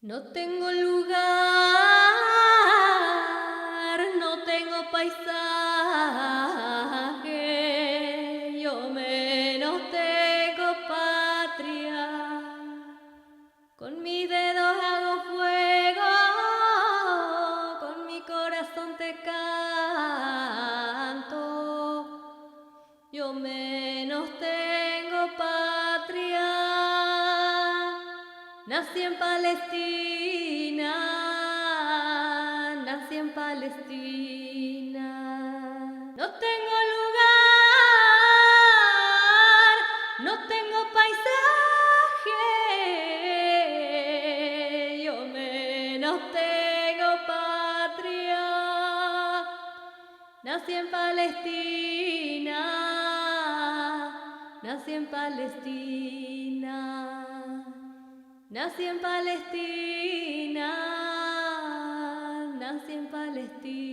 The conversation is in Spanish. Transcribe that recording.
No tengo lugar, no tengo paisaje, yo menos tengo patria. Con mis dedos hago fuego, con mi corazón te canto. Yo menos tengo patria. Nací en Palestina, nací en Palestina. No tengo lugar, no tengo paisaje, yo menos tengo patria. Nací en Palestina, nací en Palestina. Nací en Palestina, nací en Palestina.